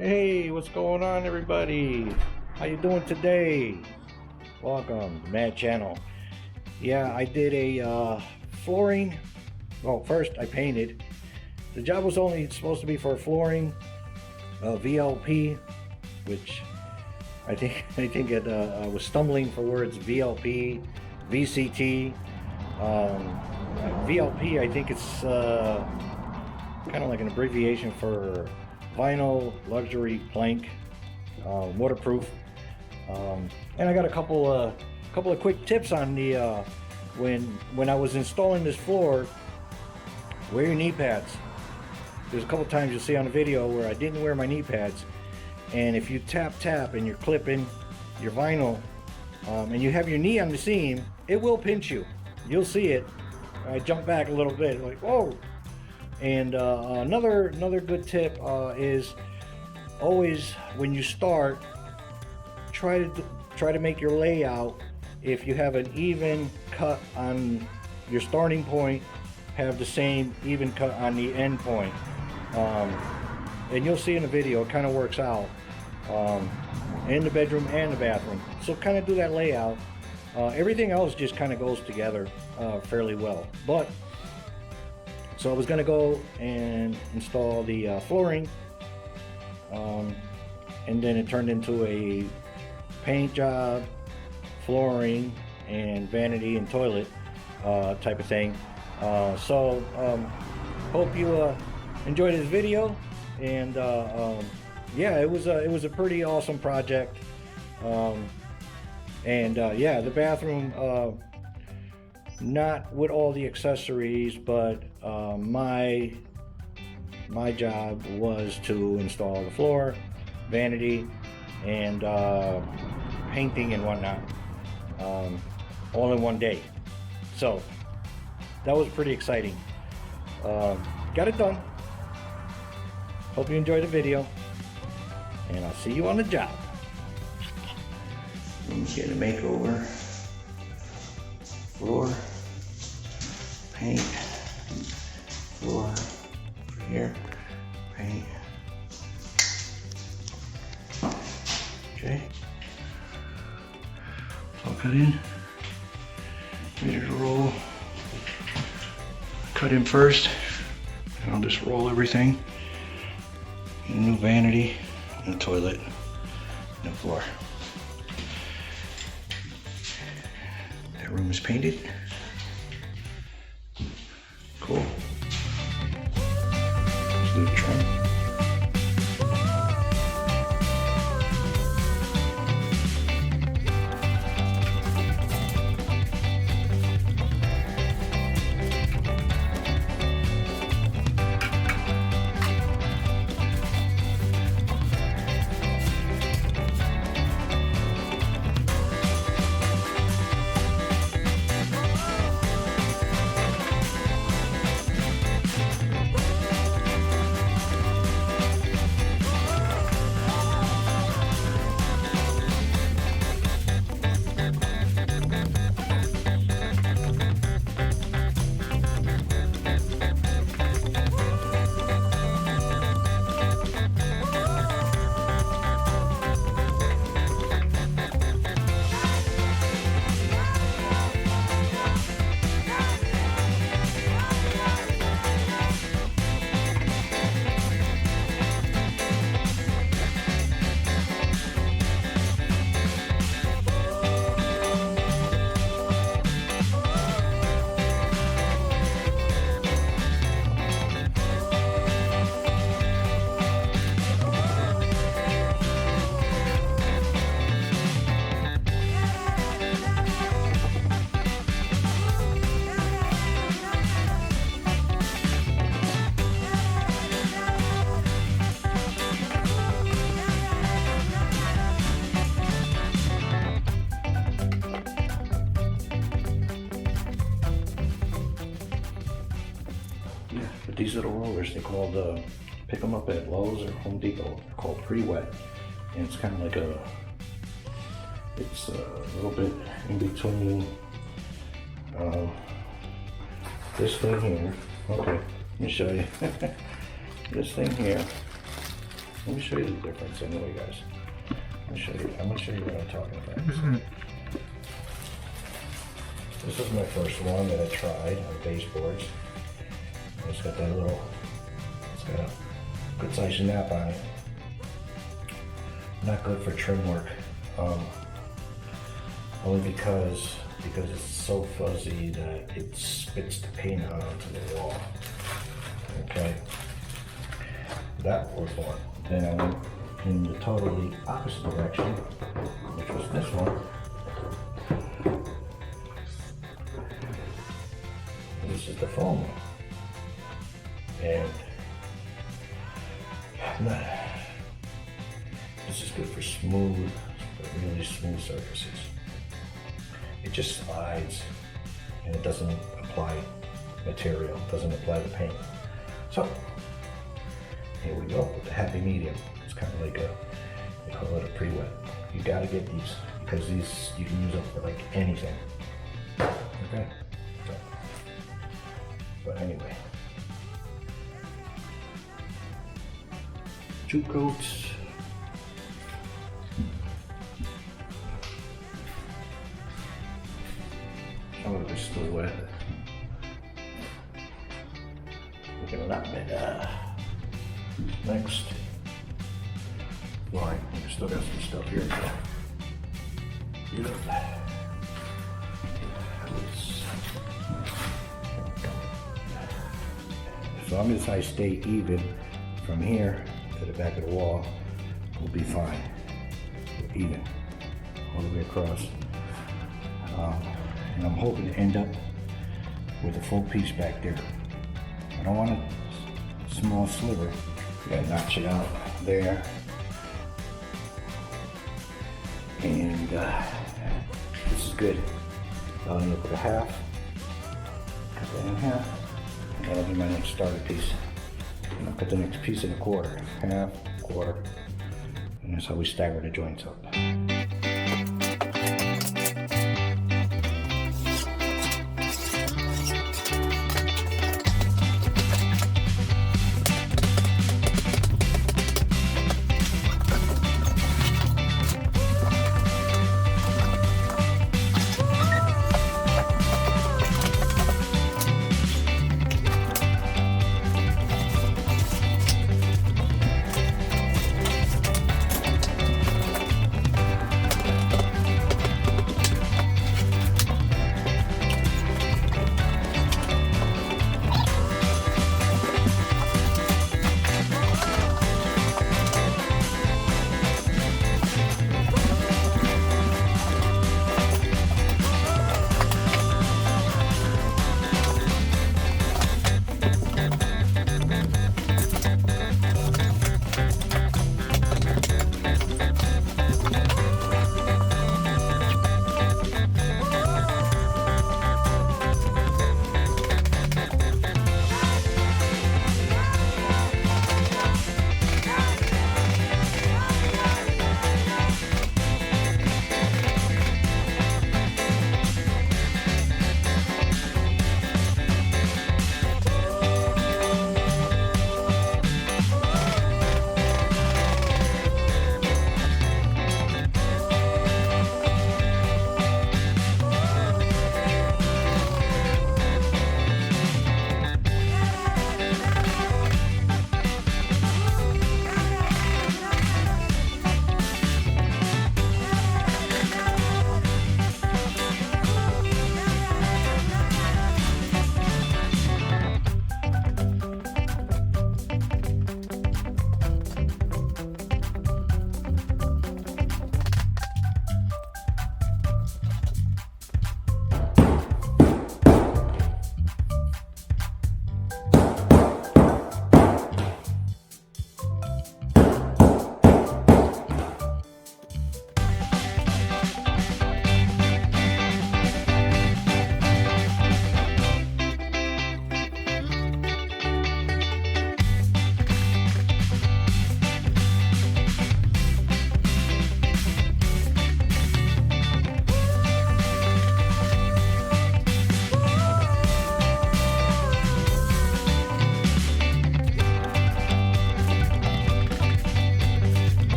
Hey, what's going on, everybody? How you doing today? Welcome to my channel. Yeah, I did a flooring. Well, first I painted. The job was only supposed to be for flooring, VLP, which I think I was stumbling for words. VLP, VCT, VLP. I think it's kind of like an abbreviation for vinyl luxury plank, waterproof. And I got a couple of quick tips on the when I was installing this floor. Wear your knee pads. There's a couple times you'll see on the video where I didn't wear my knee pads, and if you tap and you're clipping your vinyl, and you have your knee on the seam, it will pinch you. You'll see it. I jumped back a little bit, like whoa. And another good tip is always when you start, try to make your layout. If you have an even cut on your starting point, have the same even cut on the end point. And you'll see in the video, it kind of works out in the bedroom and the bathroom. So kind of do that layout. Everything else just kind of goes together fairly well. So I was going to go and install the flooring, and then it turned into a paint job, flooring, and vanity and toilet type of thing. So hope you enjoyed this video, and yeah, it was a pretty awesome project. Yeah, the bathroom, not with all the accessories, but my job was to install the floor, vanity, and painting and whatnot, all in one day. So that was pretty exciting. Got it done. Hope you enjoyed the video, and I'll see you on the job. Get a makeover. Floor, paint, floor, over here, paint. Okay. So I'll cut in, ready to roll. Cut in first, and I'll just roll everything. A new vanity, new toilet, new floor. That room is painted. Cool. Let's do the trim. Yeah, but these little rollers, they called, pick them up at Lowe's or Home Depot. They're called pre-wet, and it's kind of like it's a little bit in between this thing here. Okay, let me show you. This thing here Let me show you the difference anyway, guys. I'm gonna show you what I'm talking about. This is my first one that I tried on baseboards. It's got that little, it's got a good size nap on it. Not good for trim work. Only because it's so fuzzy that it spits the paint out onto the wall. Okay, that was one. Then I went in the totally opposite direction, which was this one. This is the foam one. And this is good for smooth, really smooth surfaces. It just slides and it doesn't apply material, doesn't apply the paint. So here we go with the happy medium. It's kind of like they call it a pre-wet. You gotta get these because these you can use them for like anything. Okay. So, but anyway, 2 coats. Some of it's still wet. Look at that bit. Next. Right, we still got some stuff here. So I'm just I stay even from here to the back of the wall. We'll be fine. Even all the way across. And I'm hoping to end up with a full piece back there. I don't want a small sliver. You gotta notch it out there. And this is good. I'll end up with a half. Cut that in half. And that'll be my next starter piece. And I'll cut the next piece in a quarter. Half, quarter. And that's how we stagger the joints up.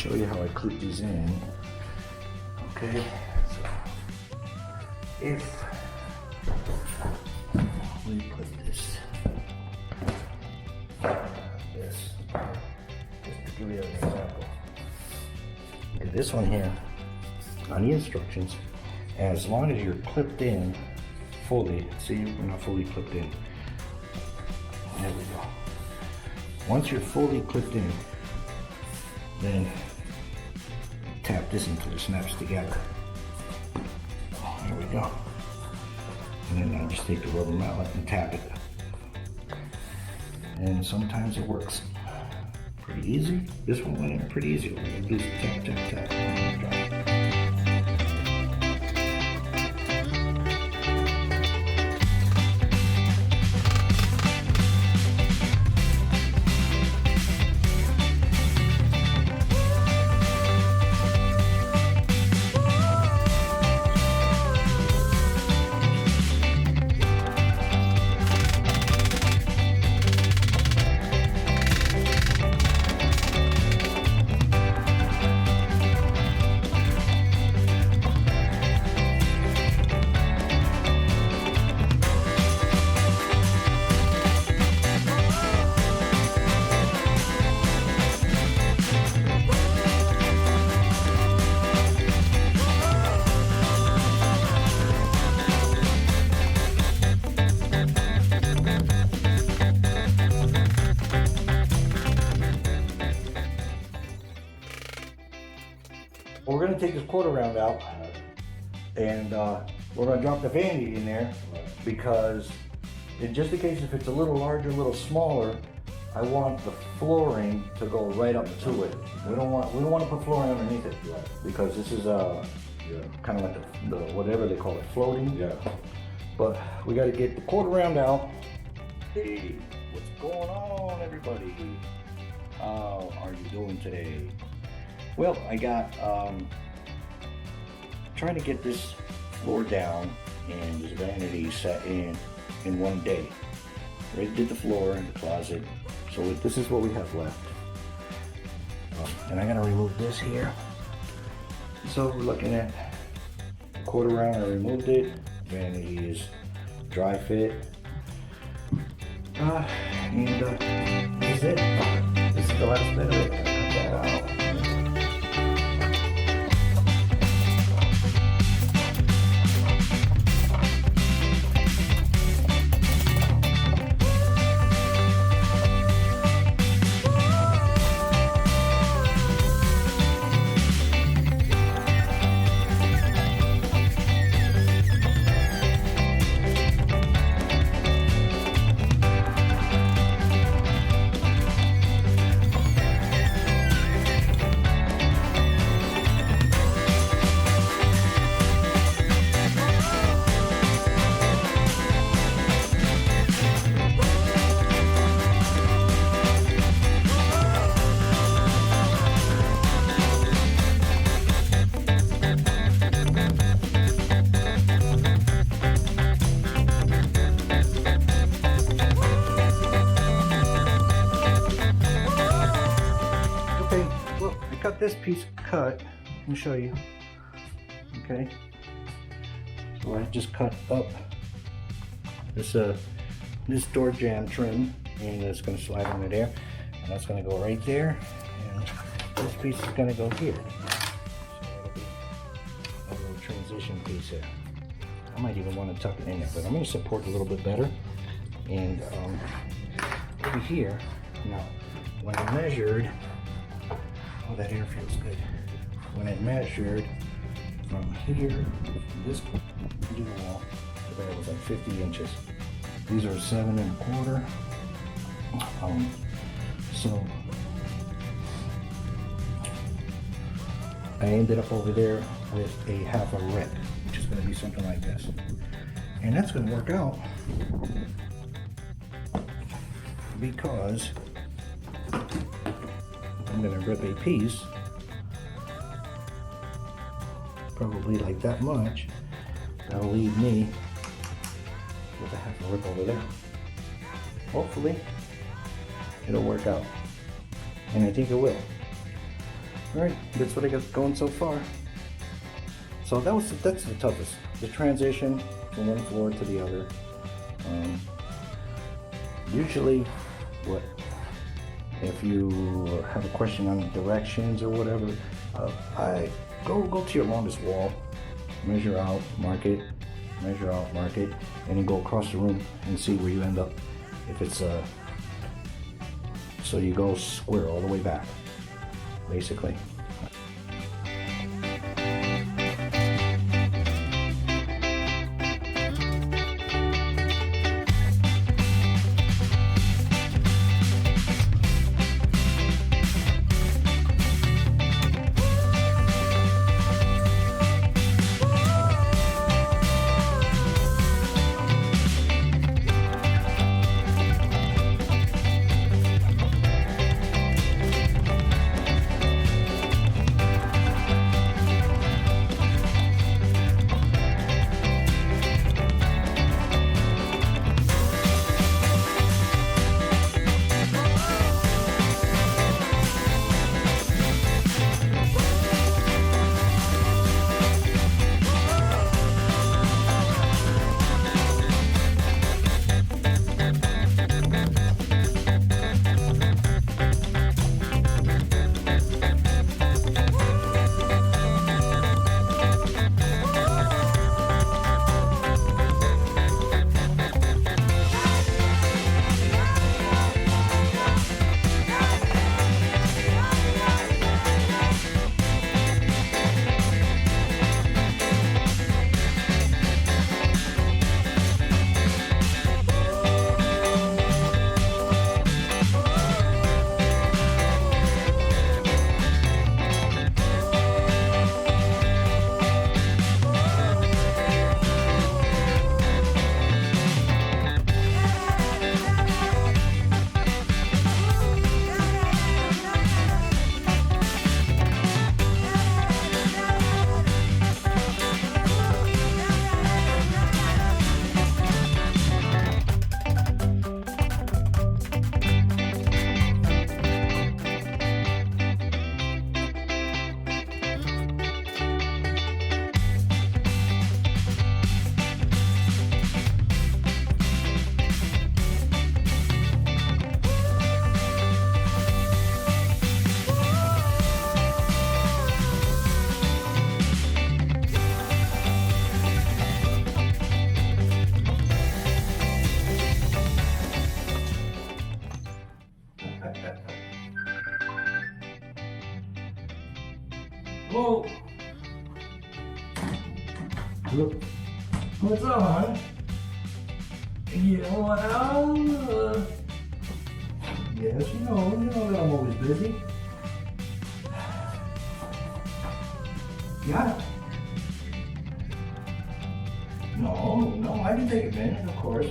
show you how I clip these in. Okay, so if we put this, just to give you an example. Okay, this one here, on the instructions, as long as you're clipped in fully, see, we're not fully clipped in. There we go. Once you're fully clipped in, then tap this until it snaps together. There we go. And then I just take the rubber mallet and tap it. And sometimes it works pretty easy. This one went in pretty easy. We're gonna do tap, tap, tap. We're going to take this quarter round out, and we're going to drop the vanity in there, because just in case if it's a little larger, a little smaller, I want the flooring to go right up to it. We don't want to put flooring underneath it, because this is kind of like the whatever they call it, floating. Yeah. But we got to get the quarter round out. Hey, what's going on, everybody? How are you doing today? Well, I got trying to get this floor down and this vanity set in one day. Already did the floor and the closet, so this is what we have left. And I gotta remove this here. So we're looking at quarter round. I removed it. Vanity is dry fit. And this is it. This is the last bit of it. Cut that out. This piece cut, let me show you. Okay, so I just cut up this door jamb trim, and it's going to slide under there, and that's going to go right there, and this piece is going to go here. So that'll be a little transition piece there. I might even want to tuck it in there, but I'm going to support a little bit better. And over here, now when I measured, oh, that air feels good. When I measured from here, from this to the wall, it was like 50 inches. These are 7 1/4. So I ended up over there with a 1/2 rip, which is going to be something like this. And that's going to work out because I'm going to rip a piece, probably like that much. That'll leave me with a 1/2 rip over there. Hopefully it'll work out, and I think it will. All right, that's what I got going so far. So that's the toughest, the transition from one floor to the other. Usually, if you have a question on directions or whatever, I go to your longest wall, measure out, mark it, measure out, mark it, and then go across the room and see where you end up. If it's so you go square all the way back, basically. Whoa. Look. What's on? You know what? Yes, you know that I'm always busy. Got it. No, I can take advantage, of course.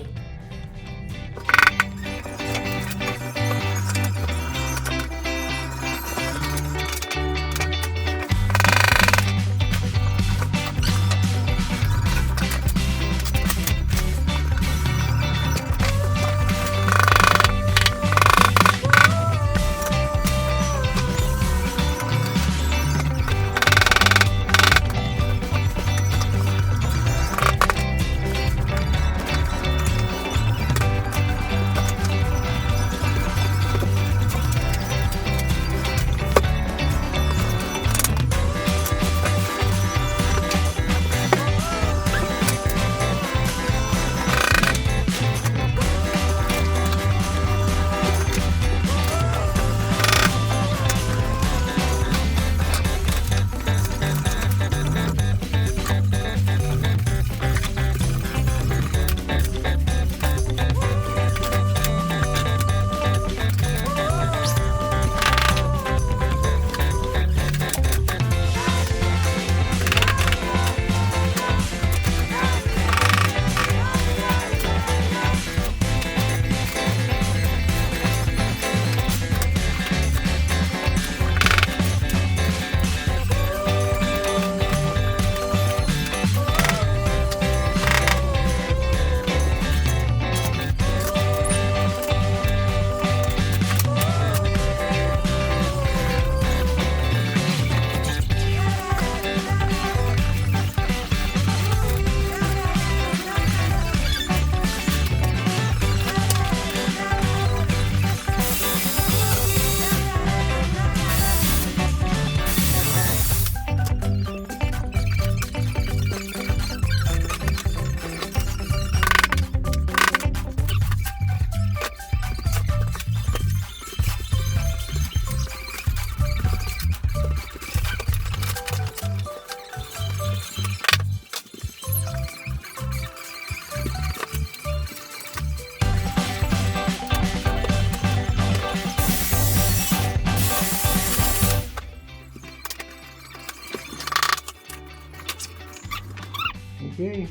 Okay.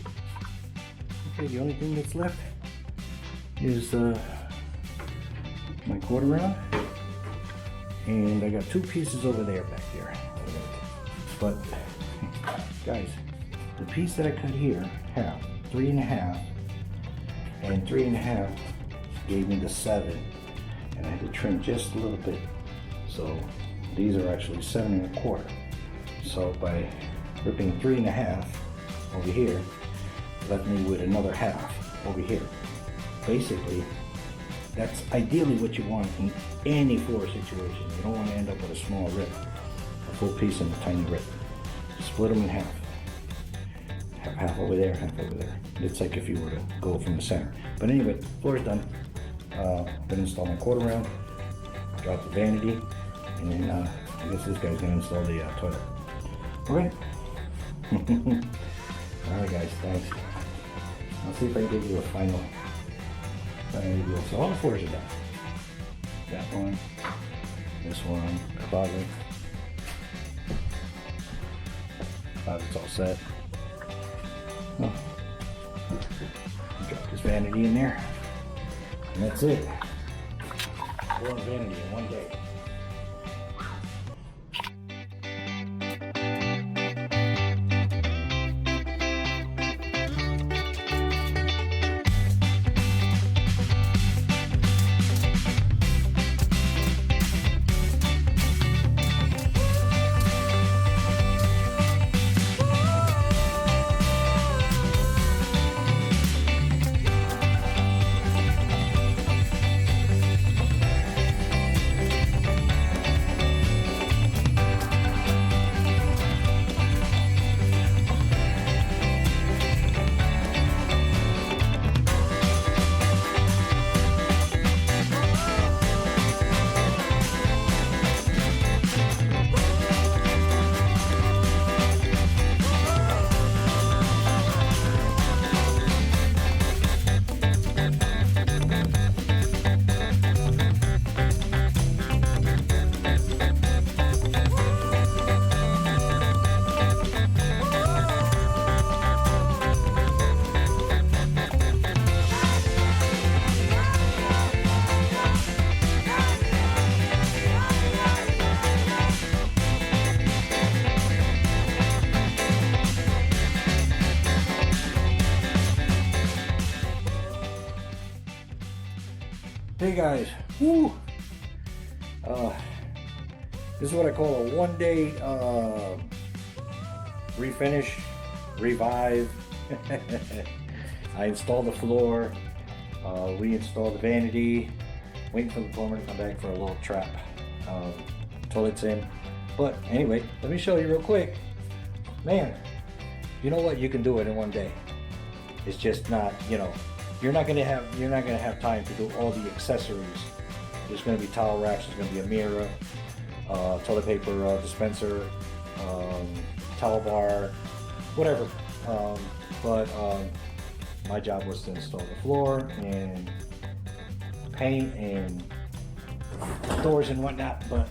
Okay, the only thing that's left is my quarter round. And I got two pieces over there back there. But guys, the piece that I cut here, half, 3.5, and 3.5 gave me the 7. And I had to trim just a little bit. So these are actually 7.25. So by ripping 3.5 over here, left me with another half over here. Basically, that's ideally what you want in any floor situation. You don't want to end up with a small rip, a full piece and a tiny rip. Split them in half. Half over there, half over there. It's like if you were to go from the center. But anyway, floor is done. Gonna install my quarter round, drop the vanity, and then I guess this guy's gonna install the toilet. Okay. Alright guys, thanks. I'll see if I can give you a final video. So all the floors are done. That one, this one, closet. Closet's all set. Oh. Drop this vanity in there. And that's it. One vanity in one day. Hey guys, woo! This is what I call a one-day refinish, revive. I installed the floor, reinstalled the vanity, waiting for the plumber to come back for a little trap. Toilet's in. But anyway, let me show you real quick. Man, you know what? You can do it in one day. It's just not, you know, you're not gonna have time to do all the accessories. There's gonna be towel racks, there's gonna be a mirror, toilet paper dispenser, towel bar, whatever. But my job was to install the floor and paint and doors and whatnot. But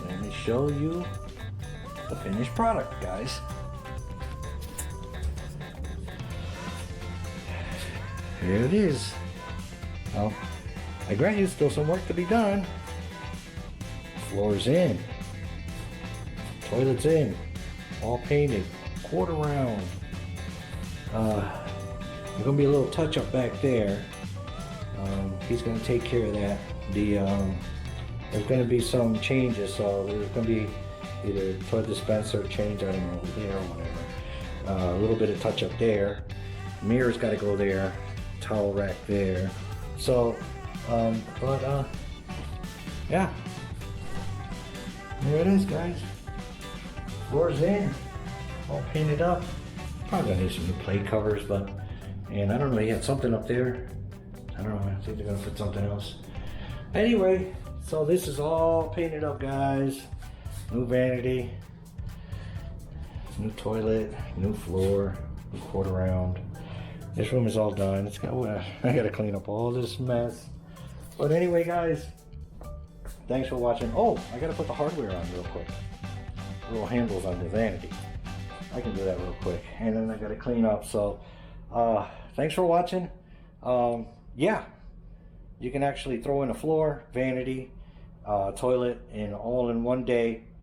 let me show you the finished product, guys. Here it is. Well, I grant you still some work to be done. Floor's in. Toilet's in. All painted. Quarter round. There's gonna be a little touch up back there. He's gonna take care of that. There's gonna be some changes, so there's gonna be either toilet dispenser change, I don't know, over there or whatever. A little bit of touch up there. Mirror's gotta go there. Towel rack there. So, yeah. There it is, guys. Floor's in. All painted up. Probably gonna need some new plate covers, but, and I don't know, he had something up there. I don't know, I think they're gonna put something else. Anyway, so this is all painted up, guys. New vanity, new toilet, new floor, new quarter round. This room is all done. It's got, I gotta clean up all this mess. But anyway, guys, thanks for watching. Oh, I gotta put the hardware on real quick. Little handles on the vanity. I can do that real quick. And then I gotta clean up. So thanks for watching. Yeah, you can actually throw in a floor, vanity, toilet, and all in one day.